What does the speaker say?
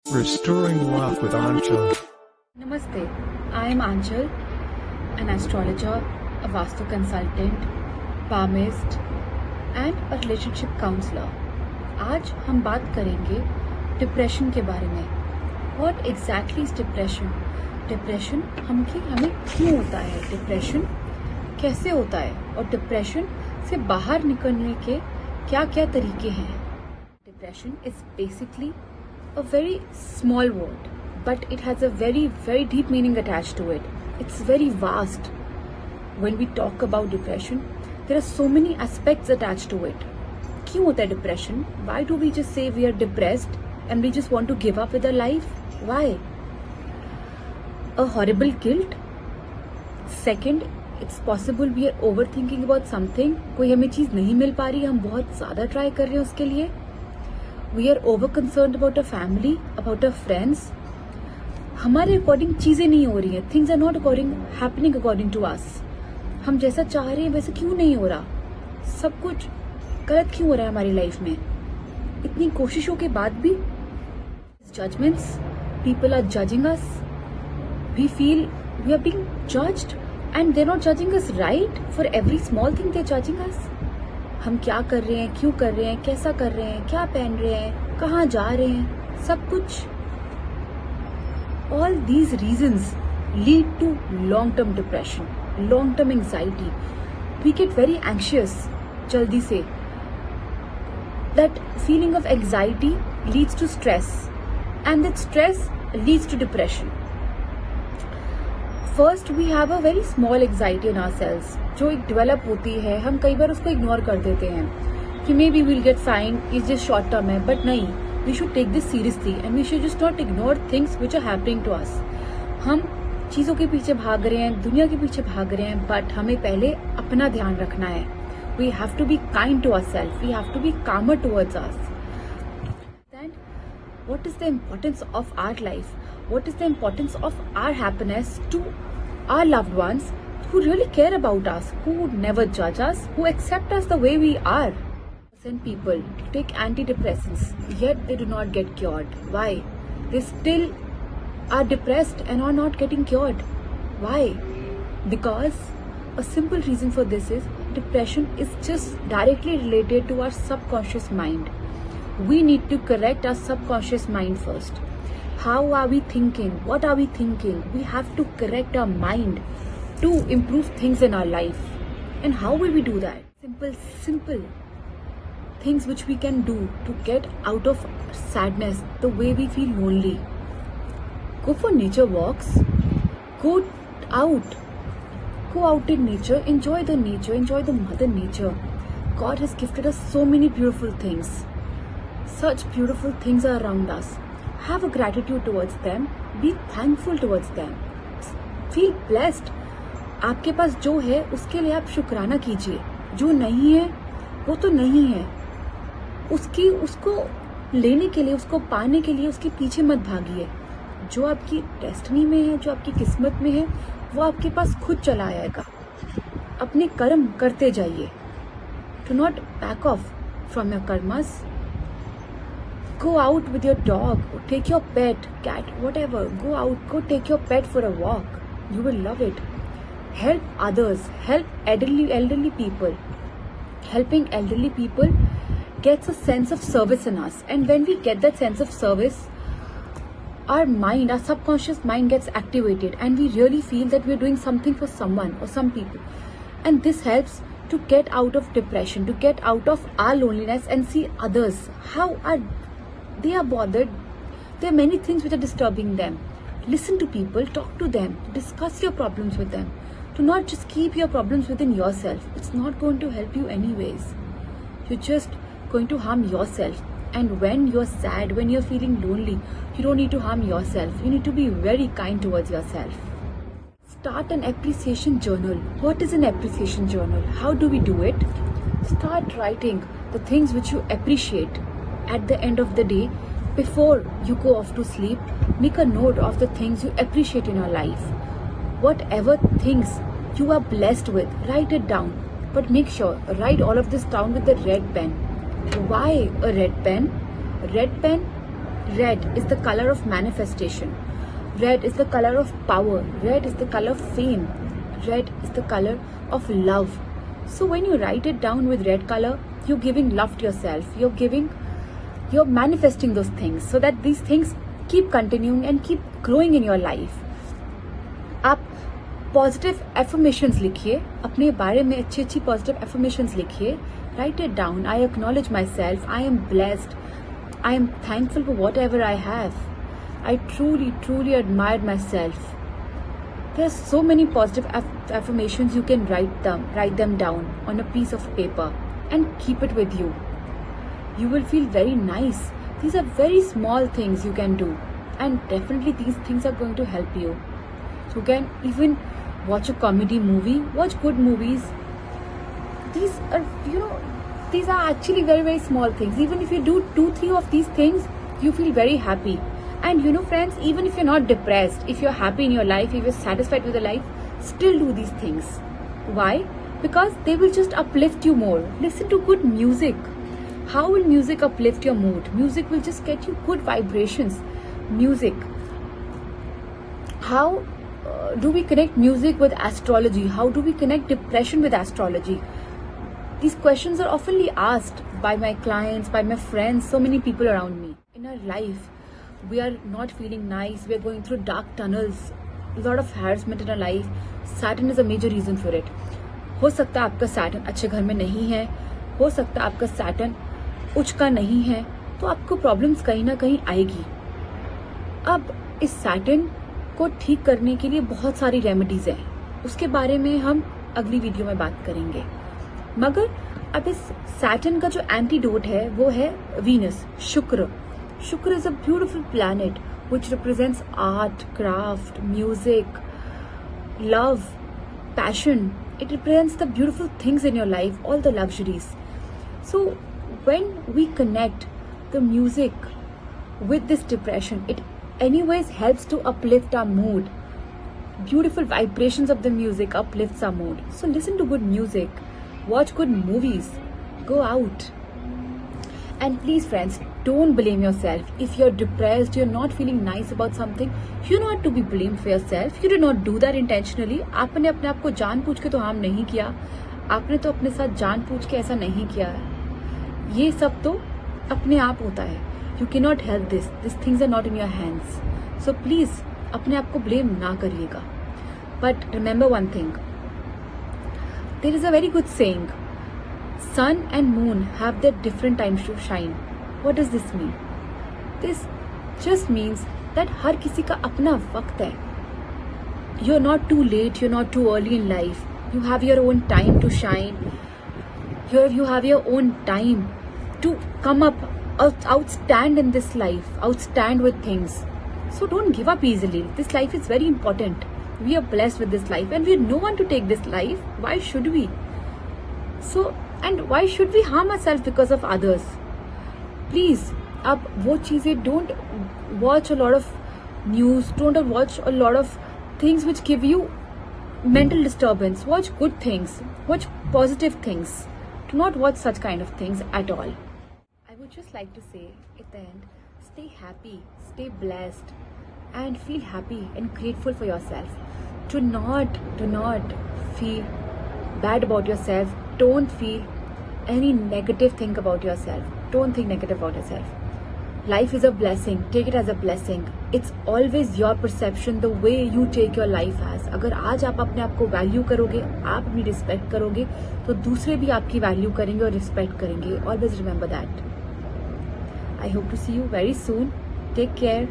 Restoring Love with Anchal. Namaste, I am Anchal, an astrologer, a Vastu consultant, palmist and a relationship counselor. आज हम बात करेंगे depression के बारे में. What exactly is depression? Depression हमें क्यों होता है, डिप्रेशन कैसे होता है और डिप्रेशन से बाहर निकलने के क्या क्या तरीके हैं. Depression is basically a very small word, but it has a very, very deep meaning attached to it. It's very vast. When we talk about depression, there are so many aspects attached to it. क्यों होता है depression? Why do we just say we are depressed and we just want to give up with our life? Why? A horrible guilt. Second, it's possible we are overthinking about something. कोई हमें चीज नहीं मिल पा रही, हम बहुत ज्यादा try कर रहे हैं उसके लिए. We are over concerned about our family, about our friends. हमारे अकॉर्डिंग चीजें नहीं हो रही हैं. Things are not happening according to us. हम जैसा चाह रहे हैं वैसे क्यों नहीं हो रहा? सब कुछ गलत क्यों हो रहा है हमारी लाइफ में? इतनी कोशिशों के बाद भी judgments, people are judging us. We feel we are being judged and they're not judging us right. For every small thing they're judging us. हम क्या कर रहे हैं, क्यों कर रहे हैं, कैसा कर रहे हैं, क्या पहन रहे हैं, कहाँ जा रहे हैं, सब कुछ. All these reasons lead to long-term depression, long-term anxiety. We get very anxious जल्दी से. That feeling of anxiety leads to stress, and that stress leads to depression. First we have a very small anxiety in ourselves, जो एक develop होती है. हम कई बार उसको ignore कर देते हैं कि may be will get fine, is just short term है. बट नहीं, we should take this seriously and we should just not ignore things which are happening to us. हम चीजों के पीछे भाग रहे हैं, दुनिया के पीछे भाग रहे हैं, बट हमें पहले अपना ध्यान रखना है. We have to be kind to ourselves, we have to be calmer towards us. Then what is the importance of our life, what is the importance of our happiness to our loved ones who really care about us, who never judge us, who accept us the way we are. Some people take antidepressants yet they do not get cured. Why? They still are depressed and are not getting cured. Why? Because a simple reason for this is depression is just directly related to our subconscious mind. We need to correct our subconscious mind first. How are we thinking? What are we thinking? We have to correct our mind to improve things in our life. And how will we do that? Simple things which we can do to get out of sadness, the way we feel lonely. Go for nature walks. Go out. Go out in nature. Enjoy the nature. Enjoy the mother nature. God has gifted us so many beautiful things. Such beautiful things are around us. Have a gratitude towards them. Be thankful towards them. Feel blessed. आपके पास जो है उसके लिए आप शुक्राना कीजिए. जो नहीं है वो तो नहीं है. उसको लेने के लिए, उसको पाने के लिए उसके पीछे मत भागिए. जो आपकी डेस्टिनी में है, जो आपकी किस्मत में है, वो आपके पास खुद चला आएगा. अपने कर्म करते जाइए. Do not back off from your karmas. Go out with your dog, take your pet, cat, whatever. Go out, go take your pet for a walk. You will love it. Help others, help elderly people. Helping elderly people gets a sense of service in us. And when we get that sense of service, our subconscious mind gets activated and we really feel that we're doing something for someone or some people. And this helps to get out of depression, to get out of our loneliness and see others, how they are bothered. There are many things which are disturbing them. Listen to people, talk to them, discuss your problems with them. Do not just keep your problems within yourself. It's not going to help you anyways. You're just going to harm yourself. And when you're sad, when you're feeling lonely, you don't need to harm yourself. You need to be very kind towards yourself. Start an appreciation journal. What is an appreciation journal? How do we do it? Start writing the things which you appreciate. At the end of the day, before you go off to sleep, make a note of the things you appreciate in your life. Whatever things you are blessed with, write it down. But make sure, write all of this down with a red pen. Why a red pen? Red pen Red is the color of manifestation. Red is the color of power. Red is the color of fame. Red is the color of love. So when you write it down with red color, you're giving love to yourself. You're manifesting those things so that these things keep continuing and keep growing in your life. आप positive affirmations लिखिए, अपने बारे में अच्छी अच्छी positive affirmations लिखिए. Right it down. I acknowledge my self. I am blessed. I am thankful for what ever I have. I truly admire myself. There are so many positive affirmations. You can write them down on a piece of paper and keep it with you. You will feel very nice. These are very small things you can do, and definitely these things are going to help you. You can even watch a comedy movie, watch good movies. These are actually very, very small things. Even if you do 2-3 of these things, you feel very happy. And friends, even if you're not depressed, if you're happy in your life, if you're satisfied with your life, still do these things. Why? Because they will just uplift you more. Listen to good music. How will music uplift your mood? Music will just get you good vibrations. Music. How do we connect music with astrology? How do we connect depression with astrology? These questions are oftenly asked by my clients, by my friends, so many people around me. In our life, we are not feeling nice. We are going through dark tunnels. A lot of harassment in our life. Saturn is a major reason for it. हो सकता है आपका Saturn अच्छे घर में नहीं है. हो सकता है आपका Saturn उच्च का नहीं है. तो आपको प्रॉब्लम्स कहीं ना कहीं आएगी. अब इस Saturn को ठीक करने के लिए बहुत सारी रेमेडीज हैं. उसके बारे में हम अगली वीडियो में बात करेंगे. मगर अब इस सैटर्न का जो एंटीडोट है वो है वीनस, शुक्र. शुक्र is a beautiful planet which represents art, craft, music, love, passion. It represents the beautiful things in your life, all the luxuries. So when we connect the music with this depression, it anyways helps to uplift our mood. Beautiful vibrations of the music uplifts our mood. So listen to good music, watch good movies, go out. And please friends, don't blame yourself. If you're depressed, you're not feeling nice about something, you're not to be blamed for yourself. You did not do that intentionally. आपने अपने आप को जानबूझ के तो harm नहीं किया. आपने तो अपने साथ जानबूझ के ऐसा नहीं किया है. ये सब तो अपने आप होता है. You cannot help this. These things are not in your hands. So please, अपने आप को blame ना करिएगा. But remember one thing. There is a very good saying. Sun and moon have their different times to shine. What does this mean? This just means that हर किसी का अपना वक्त है. You're not too late. You're not too early in life. You have your own time to shine. You have your own time to come up. Outstand in this life, outstand with things. So don't give up easily. This life is very important. We are blessed with this life and we have no one to take this life. Why should we? And why should we harm ourselves because of others? Please, अब वो चीजें, don't watch a lot of news, don't watch a lot of things which give you mental disturbance. Watch good things, watch positive things. Do not watch such kind of things at all. I would just like to say at the end, stay happy, stay blessed, and feel happy and grateful for yourself. Do not feel bad about yourself. Don't feel any negative thing about yourself. Don't think negative about yourself. Life is a blessing. Take it as a blessing. It's always your perception, the way you take your life as. अगर आज आप अपने आप को value करोगे, आप अपनी respect करोगे, तो दूसरे भी आपकी वैल्यू करेंगे और रिस्पेक्ट करेंगे. Always remember that. I hope to see you very soon. Take care.